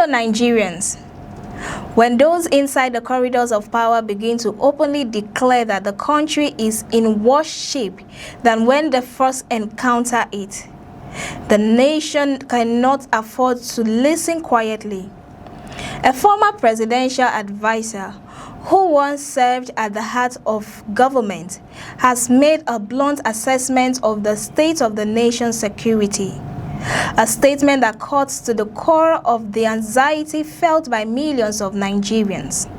Nigerians, when those inside the corridors of power begin to openly declare that the country is in worse shape than when they first encounter it, the nation cannot afford to listen quietly. A former presidential advisor who once served at the heart of government has made a blunt assessment of the state of the nation's security. A statement that cuts to the core of the anxiety felt by millions of Nigerians.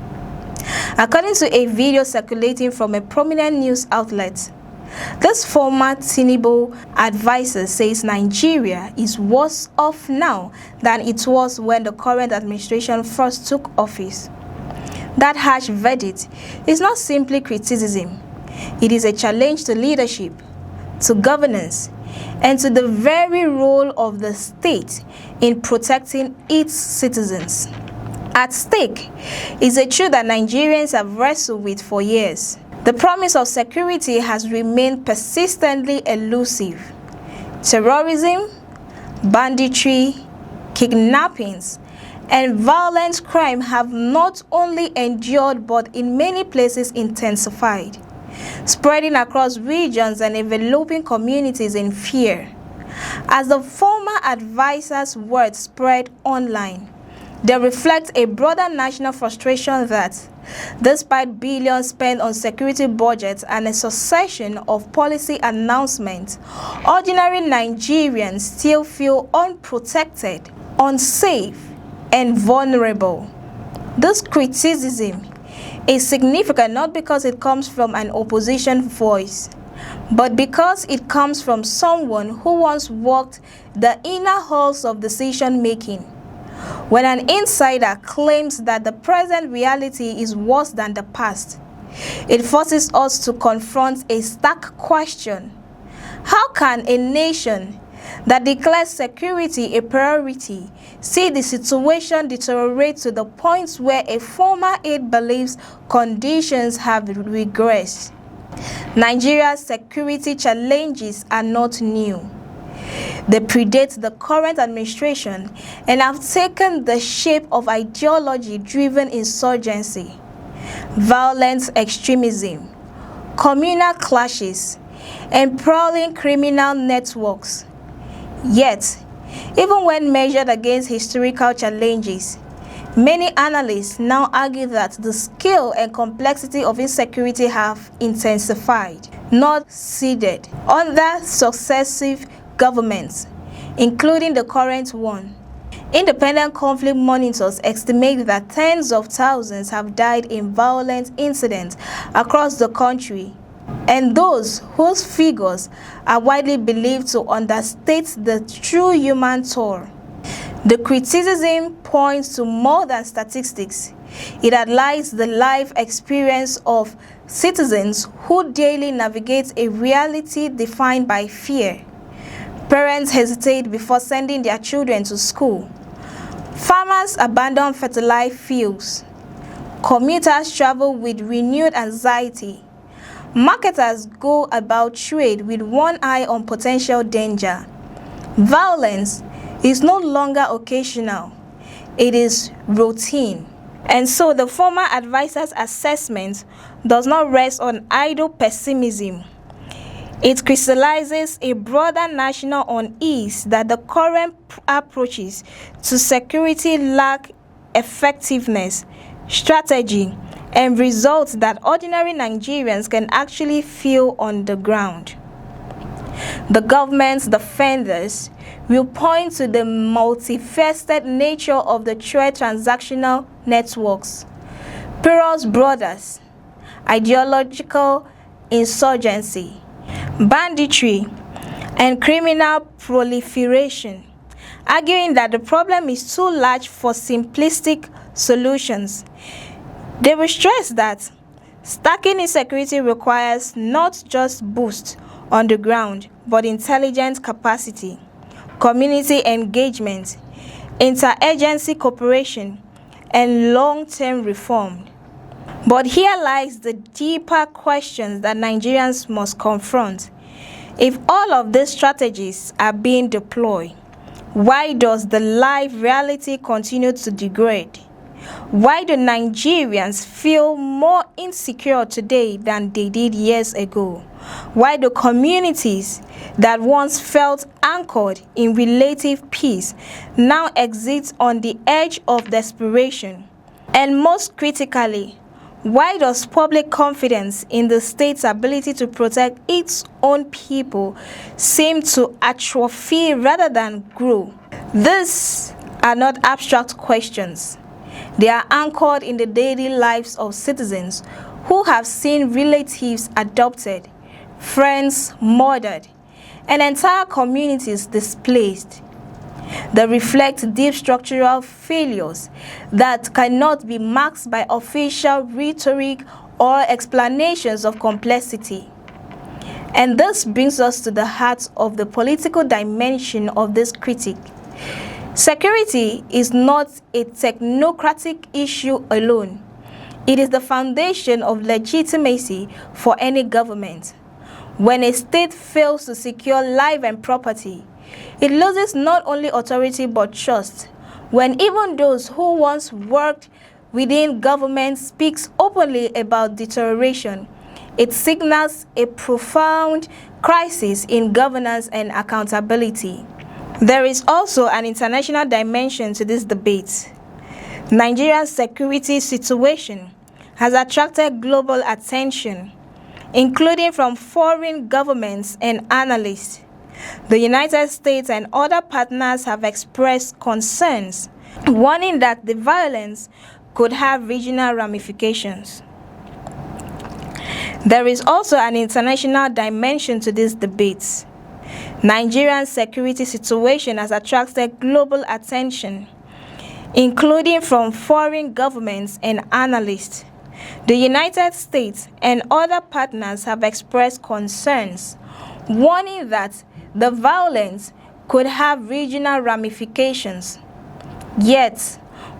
According to a video circulating from a prominent news outlet, this former Tinubu advisor says Nigeria is worse off now than it was when the current administration first took office. That harsh verdict is not simply criticism. It is a challenge to leadership, to governance, and to the very role of the state in protecting its citizens. At stake is a truth that Nigerians have wrestled with for years. The promise of security has remained persistently elusive. Terrorism, banditry, kidnappings, and violent crime have not only endured but in many places intensified, spreading across regions and enveloping communities in fear. As the former advisor's words spread online, they reflect a broader national frustration that, despite billions spent on security budgets and a succession of policy announcements, ordinary Nigerians still feel unprotected, unsafe, and vulnerable. This criticism is significant not because it comes from an opposition voice, but because it comes from someone who once walked the inner halls of decision-making. When an insider claims that the present reality is worse than the past, it forces us to confront a stark question. How can a nation that declares security a priority see the situation deteriorate to the point where a former aide believes conditions have regressed? Nigeria's security challenges are not new. They predate the current administration and have taken the shape of ideology-driven insurgency, violent extremism, communal clashes, and prowling criminal networks. Yet, even when measured against historical challenges, many analysts now argue that the scale and complexity of insecurity have intensified, not receded, under successive governments, including the current one. Independent conflict monitors estimate that tens of thousands have died in violent incidents across the country, and those whose figures are widely believed to understate the true human toll. The criticism points to more than statistics. It highlights the life experience of citizens who daily navigate a reality defined by fear. Parents hesitate before sending their children to school. Farmers abandon fertilized fields. Commuters travel with renewed anxiety. Marketers go about trade with one eye on potential danger. Violence is no longer occasional. It is routine. And so the former advisor's assessment does not rest on idle pessimism. It crystallizes a broader national unease that the current approaches to security lack effectiveness, strategy, and results that ordinary Nigerians can actually feel on the ground. The government's defenders will point to the multifaceted nature of the trade transactional networks, porous borders, ideological insurgency, banditry, and criminal proliferation, arguing that the problem is too large for simplistic solutions. They will stress that stacking insecurity requires not just boost on the ground, but intelligence capacity, community engagement, interagency cooperation, and long-term reform. But here lies the deeper questions that Nigerians must confront. If all of these strategies are being deployed, Why does the life reality continue to degrade? Why do Nigerians feel more insecure today than they did years ago? Why do communities that once felt anchored in relative peace now exist on the edge of desperation? And most critically, why does public confidence in the state's ability to protect its own people seem to atrophy rather than grow? These are not abstract questions. They are anchored in the daily lives of citizens who have seen relatives adopted, friends murdered, and entire communities displaced. They reflect deep structural failures that cannot be masked by official rhetoric or explanations of complexity. And this brings us to the heart of the political dimension of this critique. Security is not a technocratic issue alone. It is the foundation of legitimacy for any government. When a state fails to secure life and property, it loses not only authority but trust. When even those who once worked within government speaks openly about deterioration, it signals a profound crisis in governance and accountability. There is also an international dimension to this debate. Nigeria's security situation has attracted global attention, including from foreign governments and analysts. The United States and other partners have expressed concerns, warning that the violence could have regional ramifications. There is also an international dimension to this debate. Nigeria's security situation has attracted global attention, including from foreign governments and analysts. The United States and other partners have expressed concerns, warning that the violence could have regional ramifications. Yet,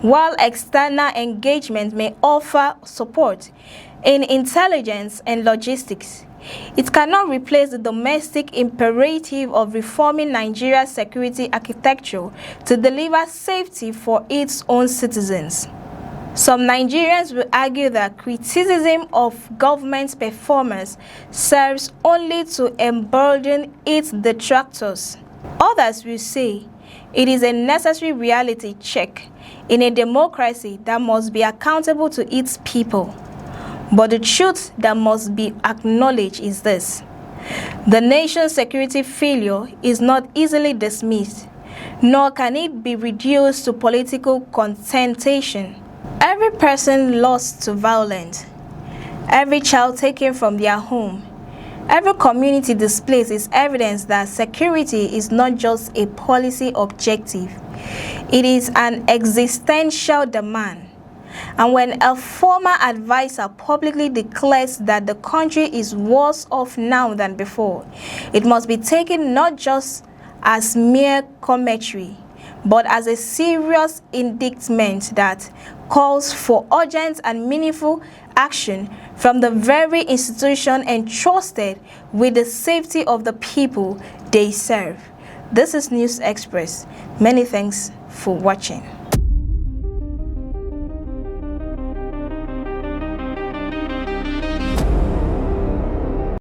while external engagement may offer support in intelligence and logistics, it cannot replace the domestic imperative of reforming Nigeria's security architecture to deliver safety for its own citizens. Some Nigerians will argue that criticism of government performance serves only to embolden its detractors. Others will say it is a necessary reality check in a democracy that must be accountable to its people. But the truth that must be acknowledged is this: the nation's security failure is not easily dismissed, nor can it be reduced to political contentation. Every person lost to violence, every child taken from their home, every community displaced is evidence that security is not just a policy objective, it is an existential demand. And when a former advisor publicly declares that the country is worse off now than before, it must be taken not just as mere commentary, but as a serious indictment that calls for urgent and meaningful action from the very institution entrusted with the safety of the people they serve. This is News Express. Many thanks for watching.